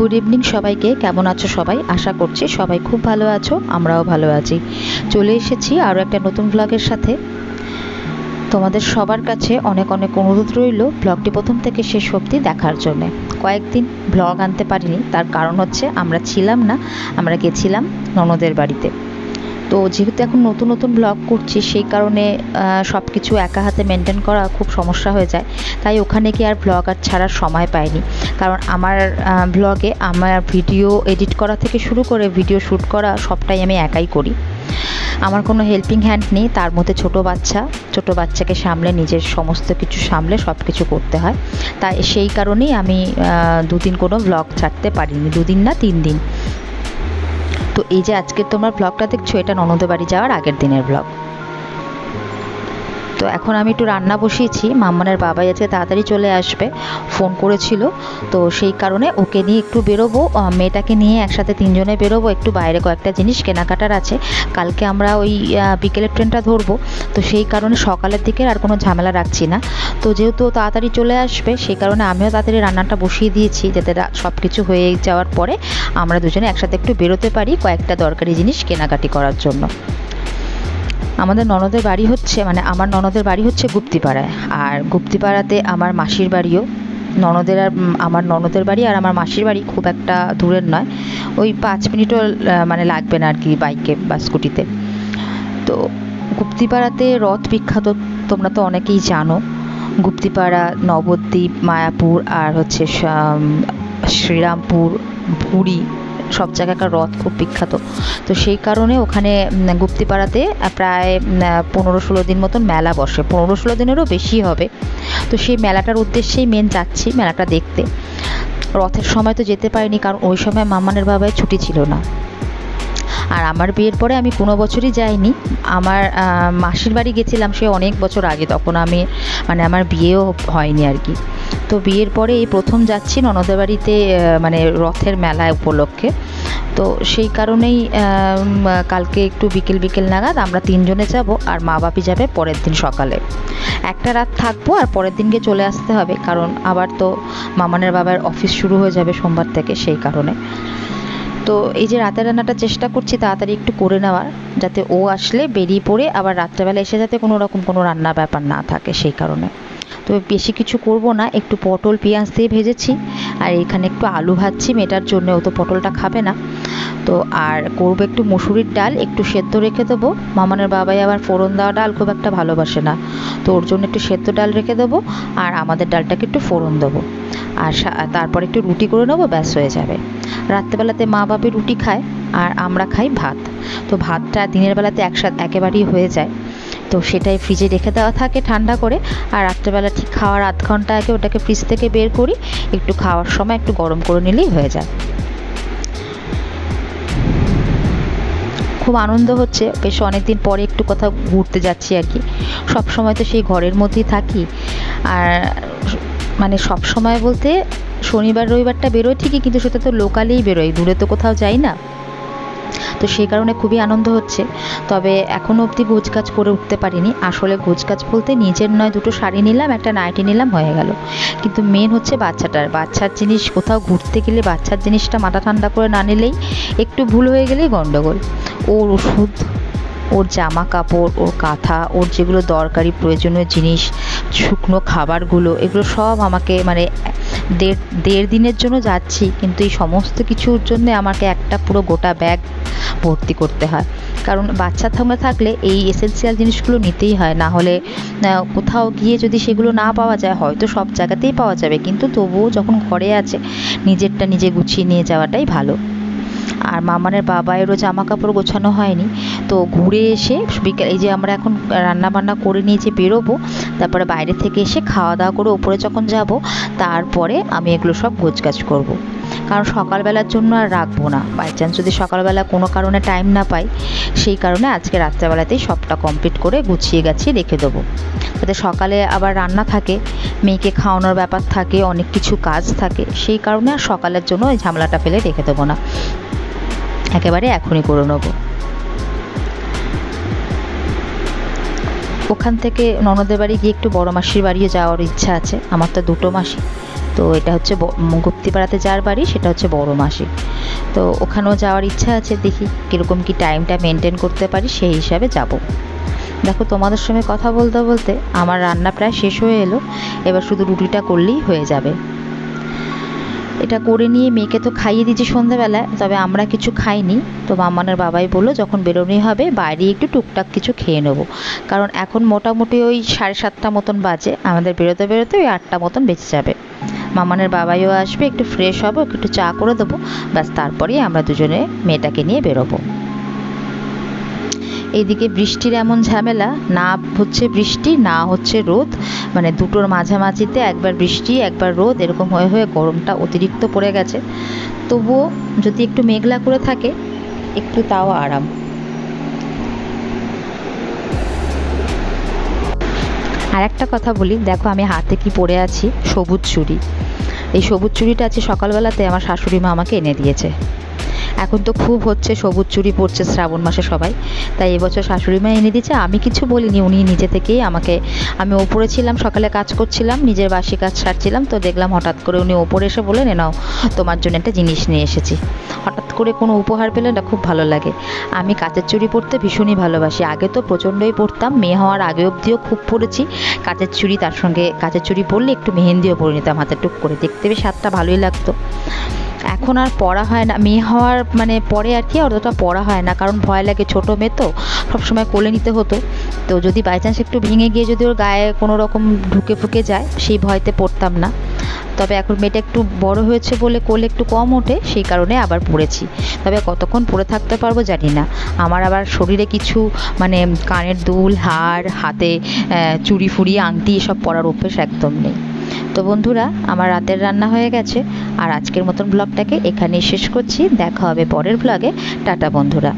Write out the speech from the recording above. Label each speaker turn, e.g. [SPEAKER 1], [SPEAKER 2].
[SPEAKER 1] Good evening সবাইকে। কেমন আছো সবাই? আশা করছি সবাই খুব ভালো আছো, আমরাও ভালো আছি। চলে এসেছি আরও একটা নতুন ব্লগের সাথে। তোমাদের সবার কাছে অনেক অনেক অনুরোধ রইল ব্লগটি প্রথম থেকে শেষ অবধি দেখার জন্যে। কয়েকদিন ব্লগ আনতে পারিনি, তার কারণ হচ্ছে আমরা ছিলাম না, আমরা গেছিলাম ননদের বাড়িতে। তো যেহেতু এখন নতুন নতুন ব্লগ করছি, সেই কারণে সব কিছু একা হাতে মেনটেন করা খুব সমস্যা হয়ে যায়। তাই ওখানে গিয়ে আর ব্লগ আর ছাড়ার সময় পাইনি, কারণ আমার ব্লগে আমার ভিডিও এডিট করা থেকে শুরু করে ভিডিও শ্যুট করা সবটাই আমি একাই করি। আমার কোনো হেল্পিং হ্যান্ড নেই। তার মধ্যে ছোট বাচ্চাকে সামলে, নিজের সমস্ত কিছু সামলে সব কিছু করতে হয়। তাই সেই কারণেই আমি দুদিন কোনো ব্লগ ছাড়তে পারিনি, 2 দিন না 3 দিন। তো এই যে আজকে তোমরা ব্লগটা দেখছো, এটা ননদের বাড়ি যাওয়ার আগের দিনের ব্লগ। তো এখন আমি একটু রান্না বসিয়েছি। মাম্মানের বাবাই আজকে তাড়াতাড়ি চলে আসবে, ফোন করেছিল। তো সেই কারণে ওকে নিয়ে একটু বেরোবো, মেয়েটাকে নিয়ে একসাথে 3 জনে বেরোবো। একটু বাইরে কয়েকটা জিনিস কেনাকাটার আছে, কালকে আমরা ওই বিকেলের ট্রেনটা ধরবো। তো সেই কারণে সকালের দিকে আর কোনো ঝামেলা রাখছি না। তো যেহেতু তাড়াতাড়ি চলে আসবে, সেই কারণে আমিও তাড়াতাড়ি রান্নাটা বসিয়ে দিয়েছি, যাতে সব কিছু হয়ে যাওয়ার পরে আমরা দুজনে একসাথে একটু বেরোতে পারি কয়েকটা দরকারি জিনিস কেনাকাটি করার জন্য। আমাদের ননদের বাড়ি হচ্ছে, মানে আমার ননদের বাড়ি হচ্ছে গুপ্তিপাড়ায়, আর গুপ্তিপাড়াতে আমার মাসির বাড়িও। আমার ননদের বাড়ি আর আমার মাসির বাড়ি খুব একটা দূরের নয়, ওই 5 মিনিটও মানে লাগবে না আর কি, বাইকে বা স্কুটিতে। তো গুপ্তিপাড়াতে রথ বিখ্যাত, তোমরা তো অনেকেই জানো। গুপ্তিপাড়া, নবদ্বীপ, মায়াপুর আর হচ্ছে শ্রীরামপুর, ভুরি, সব জায়গাকার রথ খুব বিখ্যাত। তো সেই কারণে ওখানে গুপ্তিপাড়াতে প্রায় 15-16 দিন মতন মেলা বসে, 15-16 দিনেরও বেশি হবে। তো সেই মেলাটার উদ্দেশ্যেই মেন যাচ্ছি, মেলাটা দেখতে। রথের সময় তো যেতে পারিনি, কারণ ওই সময় মাম্মানের বাবার ছুটি ছিল না। আর আমার বিয়ের পরে আমি কোনো বছরই যাইনি। আমার মাসির বাড়ি গেছিলাম সে অনেক বছর আগে, তখন আমি মানে আমার বিয়েও হয়নি আর কি। তো বিয়ের পরে এই প্রথম যাচ্ছি ননদের বাড়িতে, মানে রথের মেলা উপলক্ষে। তো সেই কারণেই কালকে একটু বিকেল নাগাদ আমরা 3 জনে যাব, আর মা বাপি যাবে পরের দিন সকালে। একটা রাত থাকবো আর পরের দিনকে চলে আসতে হবে, কারণ আবার তো মামানের বাবার অফিস শুরু হয়ে যাবে সোমবার থেকে, সেই কারণে। তো এই যে রাতের রান্নাটা চেষ্টা করছি তাড়াতাড়ি একটু করে নেওয়ার, যাতে ও আসলে বেরিয়ে পড়ে আবার রাত্রেবেলা এসে যাতে কোনো রকম কোনো রান্নার ব্যাপার না থাকে, সেই কারণে। তো বেশি কিছু করব না, একটু পটল পেঁয়াজ দিয়ে ভেজেছি, আর এখানে একটু আলু ভাজছি মেয়েটার জন্য, ও তো পটলটা খাবে না। তো আর করবো একটু মসুরির ডাল, একটু সেদ্ধ রেখে দেবো। মামানের বাবাই আবার ফোড়ন দেওয়া ডাল খুব একটা ভালোবাসে না, তো ওর জন্য একটু সেদ্ধ ডাল রেখে দেবো, আর আমাদের ডালটাকে একটু ফোড়ন দেবো, আর তারপর একটু রুটি করে নেবো, ব্যাস হয়ে যাবে। রাত্রেবেলাতে মা বাপি রুটি খায় আর আমরা খাই ভাত। তো ভাতটা দিনের বেলাতে একসাথে একেবারেই হয়ে যায়, তো সেটাই ফ্রিজে রেখে দেওয়া থাকে ঠান্ডা করে। আর রাত্রেবেলা ঠিক খাওয়ার আধ ঘন্টা আগে ওটাকে ফ্রিজ থেকে বের করি, একটু খাওয়ার সময় একটু গরম করে নিলেই হয়ে যায়। খুব আনন্দ হচ্ছে, বেশ অনেকদিন পরে একটু কোথাও ঘুরতে যাচ্ছি আর কি। সব সময় তো সেই ঘরের মধ্যেই থাকি, আর মানে সব সময় বলতে শনিবার রবিবারটা বেরোয় ঠিকই, কিন্তু সেটা তো লোকালেই বেরোয়, দূরে তো কোথাও যাই না। তো সেই কারণে খুবই আনন্দ হচ্ছে। তবে এখনও অবধি গোছগাছ করে উঠতে পারিনি। আসলে গোছগাছ বলতে নিজের নয়, 2টো শাড়ি নিলাম, একটা নাইটি নিলাম, হয়ে গেল। কিন্তু মেন হচ্ছে বাচ্চার জিনিস, কোথাও ঘুরতে গেলে বাচ্চার জিনিসটা মাথা ঠান্ডা করে না নিলেই, একটু ভুল হয়ে গেলেই গণ্ডগোল। ওর ওষুধ, ওর জামা কাপড়, ওর কাঁথা, ওর যেগুলো দরকারি প্রয়োজনীয় জিনিস, শুকনো খাবারগুলো, এগুলো সব আমাকে মানে দেড় দিনের জন্য যাচ্ছি, কিন্তু এই সমস্ত কিছুর জন্য আমাকে একটা পুরো গোটা ব্যাগ ভর্তি করতে হয়। কারণ বাচ্চার সঙ্গে থাকলে এই এসেন্সিয়াল জিনিসগুলো নিতেই হয়, না হলে কোথাও গিয়ে যদি সেগুলো না পাওয়া যায়, হয়তো সব জায়গাতেই পাওয়া যাবে, কিন্তু তবুও যখন ঘরে আছে নিজেরটা নিজে গুছিয়ে নিয়ে যাওয়াটাই ভালো। আর মামানের বাবায়েরও জামা কাপড় গোছানো হয়নি। তো ঘুরে এসে বিকেল, এই যে আমরা এখন রান্না বান্না করে নিয়ে যে বেরোবো, তারপরে বাইরে থেকে এসে খাওয়া দাওয়া করে উপরে যখন যাব, তারপরে আমি এগুলো সব গোছগাছ করব। কারণ সকালবেলার জন্য আর রাখবো না, বাই চান্স যদি সকালবেলা কোনো কারণে টাইম না পাই, সেই কারণে আজকে রাত্রেবেলাতেই সবটা কমপ্লিট করে গুছিয়ে রেখে দেবো, যাতে সকালে আবার রান্না থাকে, মেয়েকে খাওয়ানোর ব্যাপার থাকে, অনেক কিছু কাজ থাকে। সেই কারণে আর সকালের জন্য ওই ঝামেলাটা ফেলে রেখে দেবো না, একেবারে এখনই করে নেবো। ওখান থেকে ননদের বাড়ি গিয়ে একটু বড় মাসির বাড়িও যাওয়ার ইচ্ছা আছে। আমার তো 2টো মাসি, তো এটা হচ্ছে গুপ্তিপাড়াতে যার বাড়ি সেটা হচ্ছে বড় মাসি। তো ওখানেও যাওয়ার ইচ্ছা আছে, দেখি কীরকম কি টাইমটা মেনটেন করতে পারি সেই হিসাবে যাব। দেখো তোমাদের সঙ্গে কথা বলতে বলতে আমার রান্না প্রায় শেষ হয়ে এলো, এবার শুধু রুটিটা করলেই হয়ে যাবে। এটা করে নিয়ে মেয়েকে তো খাইয়ে দিয়েছি সন্ধ্যাবেলায়, তবে আমরা কিছু খাইনি। তো মাম্মানের বাবাই বললো যখন বেরোনোই হবে বাইরে একটু টুকটাক কিছু খেয়ে নেবো, কারণ এখন মোটামুটি ওই 7:30 মতন বাজে, আমাদের বেরোতে বেরোতে ওই 8টা মতন বেঁচে যাবে। মামানের বাবাইও আসবে, একটু ফ্রেশ হবো, একটু চা করে দেবো, ব্যাস তারপরেই আমরা দুজনে মেয়েটাকে নিয়ে বেরোবো। এইদিকে বৃষ্টির এমন ঝামেলা, না হচ্ছে বৃষ্টি না হচ্ছে রোদ, মানে দুটোর মাঝামাঝিতে একবার বৃষ্টি একবার রোদ, এরকম হয়ে হয়ে গরমটা অতিরিক্ত পড়ে গেছে। তবুও যদি একটু মেঘলা করে থাকে একটু তাও আরাম। আর একটা কথা বলি, দেখো আমি হাতে কি পরে আছি, সবুজ চুড়ি। এই সবুজ চুড়িটা আছে সকালবেলাতে আমার শাশুড়ি মা আমাকে এনে দিয়েছে। এখন তো খুব হচ্ছে সবুজ চুড়ি পরছে শ্রাবণ মাসে সবাই, তাই এবছর শাশুড়ি মা এনে দিয়েছে, আমি কিছু বলিনি, উনি নিজে থেকেই আমাকে, আমি ওপরে ছিলাম সকালে কাজ করছিলাম, নিজের বাসি কাজ সারছিলাম, তো দেখলাম হঠাৎ করে উনি ওপরে এসে বললেন এ নাও তোমার জন্য একটা জিনিস নিয়ে এসেছি। হঠাৎ করে কোনো উপহার পেলে না খুব ভালো লাগে। আমি কাচের চুড়ি পরতে ভীষণই ভালোবাসি, আগে তো প্রচণ্ডই পরতাম, মেয়ে হওয়ার আগে অবধিও খুব পরেছি কাচের চুড়ি, তার সঙ্গে কাচের চুড়ি পরলে একটু মেহেন্দিও পরে নিতাম হাতে টুক করে, দেখতে বেশ হাতটা ভালোই লাগতো। এখন আর পড়া হয় না, মেয়ে হওয়ার মানে পরে আর কি অতটা পড়া হয় না, কারণ ভয় লাগে, ছোটো মেয়ে তো সবসময় কোলে নিতে হতো, তো যদি বাই চান্স একটু ভেঙে গিয়ে যদি ওর গায়ে কোনো রকম ঢুকে ফুকে যায় সেই ভয়তে পড়তাম না। তবে এখন মেয়েটা একটু বড় হয়েছে বলে কোলে একটু কম ওঠে, সেই কারণে আবার পড়েছি। তবে কতক্ষণ পরে থাকতে পারবো জানি না, আমার আবার শরীরে কিছু মানে কানের দুল, হার, হাতে চুড়ি ফুড়ি আংটি এসব পরার অভ্যেস একদম নেই। তো বন্ধুরা আমার রাতের রান্না হয়ে গেছে, আর আজকের মতন ব্লগটাকে এখানেই শেষ করছি, দেখা হবে পরের ব্লগে। টাটা বন্ধুরা।